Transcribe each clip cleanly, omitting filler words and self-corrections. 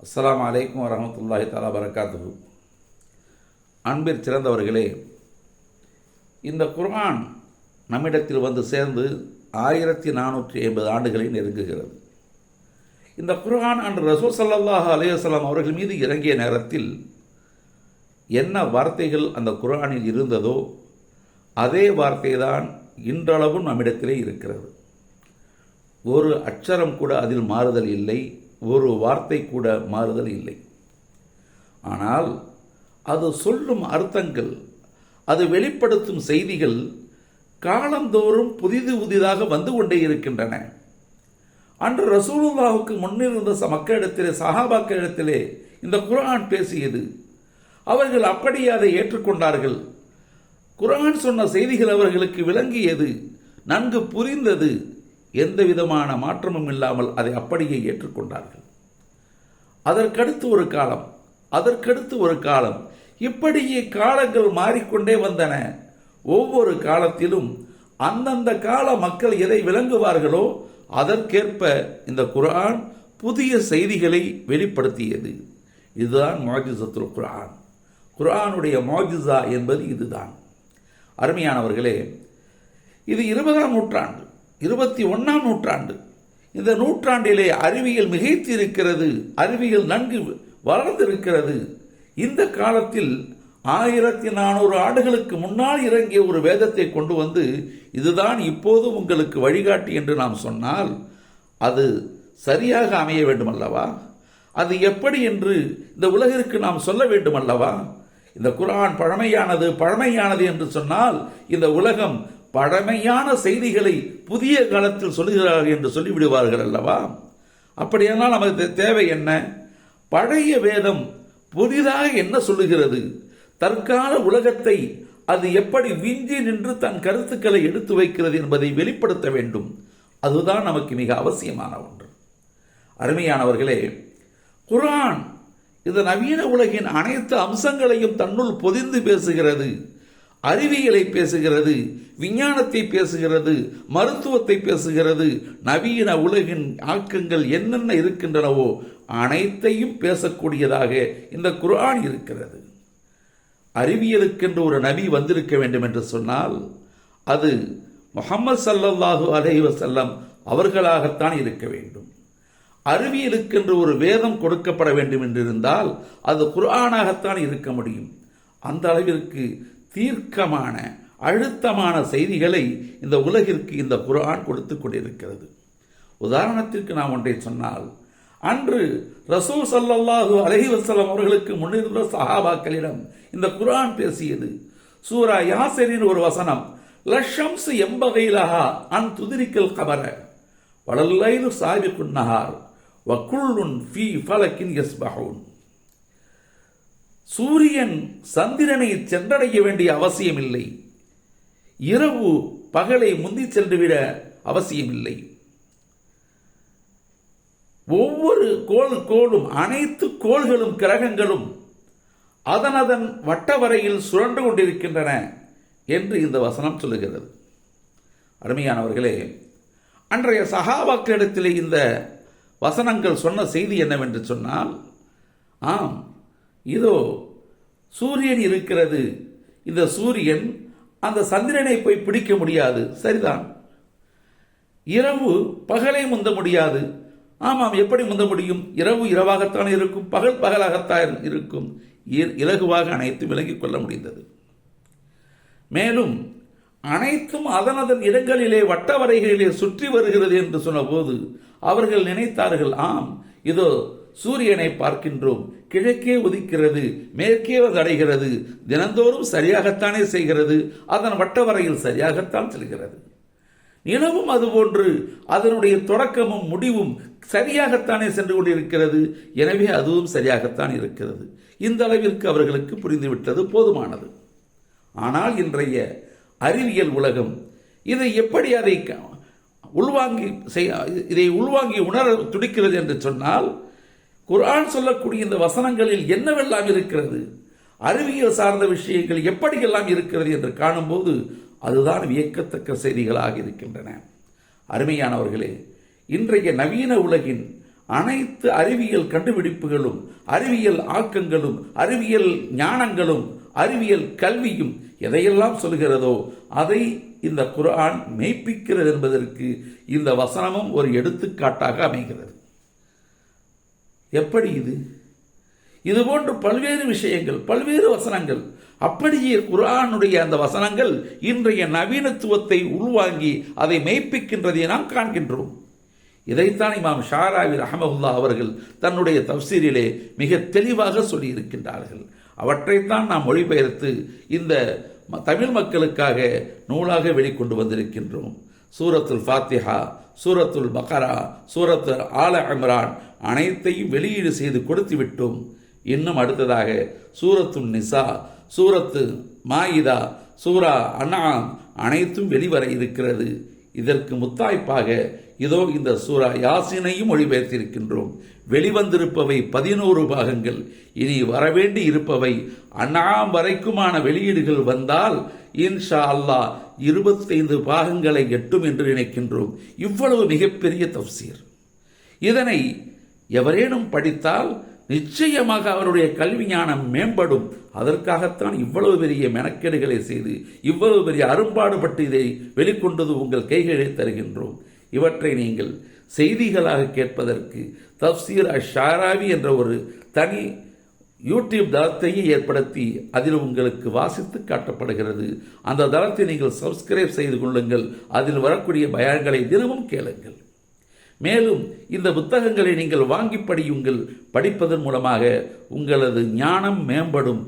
அஸ்ஸலாமு அலைக்கும் வரஹ்மத்துல்லாஹி தஆலா பரக்காத்துஹு. அன்பிற் சிறந்தவர்களே, இந்த குர்ஆன் நம்மிடத்தில் வந்து சேர்ந்து 1450 ஆண்டுகளை நெருங்குகிறது. இந்த குர்ஆன் அன்று ரசூல் ஸல்லல்லாஹு அலைஹி வஸல்லம் அவர்கள் மீது இறங்கிய நேரத்தில் என்ன வார்த்தைகள் அந்த குர்ஆனில் இருந்ததோ அதே வார்த்தை தான் இன்றளவும் நம்மிடத்திலே இருக்கிறது. ஒரு அட்சரம் கூட அதில் மாறுதல் இல்லை, ஒரு வார்த்தை கூட மாறுதல் இல்லை. ஆனால் அது சொல்லும் அர்த்தங்கள், அது வெளிப்படுத்தும் செய்திகள் காலந்தோறும் புதிதாக வந்து கொண்டே இருக்கின்றன. அன்று ரசூலுல்லாஹுக்கு முன்னிருந்த மக்களிடத்திலே, சஹாபாக்களிடத்திலே இந்த குர்ஆன் பேசியது. அவர்கள் அப்படியே அதை ஏற்றுக்கொண்டார்கள். குர்ஆன் சொன்ன செய்திகள் அவர்களுக்கு விளங்கியது, நன்கு புரிந்தது. எந்த விதமான மாற்றமும் இல்லாமல் அதை அப்படியே ஏற்றுக்கொண்டார்கள். அதற்கடுத்து ஒரு காலம் இப்படியே காலங்கள் மாறிக்கொண்டே வந்தன. ஒவ்வொரு காலத்திலும் அந்தந்த கால மக்கள் எதை விளங்குவார்களோ அதற்கேற்ப இந்த குர்ஆன் புதிய செய்திகளை வெளிப்படுத்தியது. இதுதான் முஅஜிஸத்துல் குர்ஆன். குர்ஆனுடைய முஅஜிஸா என்பது இதுதான். அருமையானவர்களே, இது 20ஆம் நூற்றாண்டு, 21ஆம் நூற்றாண்டு. இந்த நூற்றாண்டிலே அறிவியல் மிகைத்திருக்கிறது, அறிவியல் நன்கு வளர்ந்திருக்கிறது. இந்த காலத்தில் 1400 ஆண்டுகளுக்கு முன்னால் இறங்கிய ஒரு வேதத்தை கொண்டு வந்து இதுதான் இப்போது உங்களுக்கு வழிகாட்டி என்று நாம் சொன்னால் அது சரியாக அமைய வேண்டும் அல்லவா? அது எப்படி என்று இந்த உலகிற்கு நாம் சொல்ல வேண்டும் அல்லவா? இந்த குர்ஆன் பழமையானது என்று சொன்னால் இந்த உலகம் பழமையான செய்திகளை புதிய காலத்தில் சொல்லுகிறார்கள் என்று சொல்லிவிடுவார்கள் அல்லவா? அப்படியானால் நமக்கு தேவை என்ன? பழைய வேதம் புதிதாக என்ன சொல்லுகிறது? தற்கால உலகத்தை அது எப்படி விஞ்சி நின்று தன் கருத்துக்களை எடுத்து வைக்கிறது என்பதை வெளிப்படுத்த வேண்டும். அதுதான் நமக்கு மிக அவசியமான ஒன்று. அருமையானவர்களே, குர்ஆன் இந்த நவீன உலகின் அனைத்து அம்சங்களையும் தன்னுள் பொதிந்து பேசுகிறது. அறிவியலை பேசுகிறது, விஞ்ஞானத்தை பேசுகிறது, மருத்துவத்தை பேசுகிறது. நவீன உலகின் ஆக்கங்கள் என்னென்ன இருக்கின்றனவோ அனைத்தையும் பேசக்கூடியதாக இந்த குர்ஆன் இருக்கிறது. அறிவியலுக்கென்று ஒரு நபி வந்திருக்க வேண்டும் என்று சொன்னால் அது முஹம்மது ஸல்லல்லாஹு அலைஹி வஸல்லம் அவர்களாகத்தான் இருக்க வேண்டும். அறிவியலுக்கென்று ஒரு வேதம் கொடுக்கப்பட வேண்டும் என்றிருந்தால் அது குர்ஆனாகத்தான் இருக்க முடியும். அந்த அளவிற்கு தீர்க்கமான அழுத்தமான செய்திகளை இந்த உலகிற்கு இந்த குர்ஆன் கொடுத்து கொண்டிருக்கிறது. உதாரணத்திற்கு நாம் ஒன்றை சொன்னால், அன்று ரசூல் ஸல்லல்லாஹு அலைஹி வஸல்லம் அவர்களுக்கு முன்னிருந்த சஹாபாக்களிடம் இந்த குர்ஆன் பேசியது. சூரா யாசிரின் ஒரு வசனம், லஷம்ஸ் எம்பகைலஹா அன் துதிரிக்கல் கமர வலல்லைலு சாபிகுன் நஹார் வகுல்லுன் ஃபீ ஃபலக்கின் யஸ்பஹூன். சூரியன் சந்திரனை சென்றடைய வேண்டிய அவசியமில்லை, இரவு பகலை முந்தி சென்றுவிட அவசியமில்லை. ஒவ்வொரு கோளும் அனைத்து கோள்களும் கிரகங்களும் அதனதன் வட்டவரையில் சுழன்று கொண்டிருக்கின்றன என்று இந்த வசனம் சொல்லுகிறது. அருமையானவர்களே, அன்றைய சஹாபாக்களிடத்திலே இந்த வசனங்கள் சொன்ன செய்தி என்னவென்று சொன்னால், ஆம், இதோ சூரியன் இருக்கிறது, இந்த சூரியன் அந்த சந்திரனை போய் பிடிக்க முடியாது, சரிதான். இரவு பகலை முந்த முடியாது, ஆமாம், எப்படி முந்த முடியும்? இரவு இரவாகத்தான் இருக்கும், பகல் பகலாகத்தான் இருக்கும். இலகுவாக அனைத்தும் விலகிக் கொள்ள முடிந்தது. மேலும் அனைத்தும் அதனதன் இடங்களிலே வட்டவரைகளிலே சுற்றி வருகிறது என்று சொன்னபோது அவர்கள் நினைத்தார்கள், ஆம், இதோ சூரியனை பார்க்கின்றோம், கிழக்கே உதிக்கிறது, மேற்கே அடைகிறது, தினந்தோறும் சரியாகத்தானே செய்கிறது, அதன் வட்டவரையில் சரியாகத்தான் செல்கிறது. நிலவும் அதுபோன்று அதனுடைய தொடக்கமும் முடிவும் சரியாகத்தானே சென்று கொண்டிருக்கிறது, எனவே அதுவும் சரியாகத்தான் இருக்கிறது. இந்த அளவிற்கு அவர்களுக்கு புரிந்துவிட்டது, போதுமானது. ஆனால் இன்றைய அறிவியல் உலகம் இதை எப்படி இதை உள்வாங்கி உணர துடிக்கிறது என்று சொன்னால், குர்ஆன் சொல்லக்கூடிய இந்த வசனங்களில் என்னவெல்லாம் இருக்கிறது, அறிவியல் சார்ந்த விஷயங்கள் எப்படியெல்லாம் இருக்கிறது என்று காணும்போது அதுதான் வியக்கத்தக்க செய்திகளாக இருக்கின்றன. அருமையானவர்களே, இன்றைய நவீன உலகின் அனைத்து அறிவியல் கண்டுபிடிப்புகளும், அறிவியல் ஆக்கங்களும், அறிவியல் ஞானங்களும், அறிவியல் கல்வியும் எதையெல்லாம் சொல்கிறதோ அதை இந்த குர்ஆன் மெய்ப்பிக்கிறது என்பதற்கு இந்த வசனமும் ஒரு எடுத்துக்காட்டாக அமைகிறது. எப்படி இது? இதுபோன்று பல்வேறு விஷயங்கள், பல்வேறு வசனங்கள், அப்படியே குர்ஆனுடைய அந்த வசனங்கள் இன்றைய நவீனத்துவத்தை உள்வாங்கி அதை மெய்ப்பிக்கின்றதை நாம் காண்கின்றோம். இதைத்தான் இமாம் ஷாராவி ரஹ்மத்துல்லாஹி அவர்கள் தன்னுடைய தஃப்சீரிலே மிக தெளிவாக சொல்லியிருக்கின்றார்கள். அவற்றைத்தான் நாம் மொழிபெயர்த்து இந்த தமிழ் மக்களுக்காக நூலாக வெளிக்கொண்டு வந்திருக்கின்றோம். சூரத்துல் ஃபாத்திஹா, சூரத்துல் பக்ரா, சூரத்துல் ஆல இம்ரான் அனைத்தையும் வெளியீடு செய்து கொடுத்து விட்டோம். இன்னும் அடுத்ததாக சூரத்துல் நிசா, சூரத்து மாயிதா, சூரா அன்ஆம் அனைத்தும் வெளிவர இருக்கிறது. இதற்கு முத்தாய்ப்பாக இதோ இந்த சூரா யாசீனையும் மொழிபெயர்த்திருக்கின்றோம். வெளிவந்திருப்பவை 11 பாகங்கள். இனி வரவேண்டி இருப்பவை அன்ஆம் வரைக்குமான வெளியீடுகள் வந்தால் இன்ஷா அல்லாஹ் 25 பாகங்களை எட்டும் என்று நினைக்கின்றோம். இவ்வளவு மிகப்பெரிய தஃப்சீர். இதனை எவரேனும் படித்தால் நிச்சயமாக அவருடைய கல்வி ஞானம் மேம்படும். அதற்காகத்தான் இவ்வளவு பெரிய மெனக்கேடுகளை செய்து இவ்வளவு பெரிய அரும்பாடுபட்டு இதை வெளிக்கொண்டது உங்கள் கைகளிலே தருகின்றோம். இவற்றை நீங்கள் செய்திகளாக கேட்பதற்கு தஃப்சீர் அஷ்-ஷாராவி என்ற ஒரு தனி யூடியூப் தளத்தையே ஏற்படுத்தி அதில் உங்களுக்கு வாசித்து காட்டப்படுகிறது. அந்த தளத்தை நீங்கள் சப்ஸ்கிரைப் செய்து கொள்ளுங்கள். அதில் வரக்கூடிய பயான்களை தினமும் கேளுங்கள். மேலும் இந்த புத்தகங்களை நீங்கள் வாங்கி படியுங்கள். படிப்பதன் மூலமாக உங்களது ஞானம் மேம்படும்.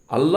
அல்லாஹ்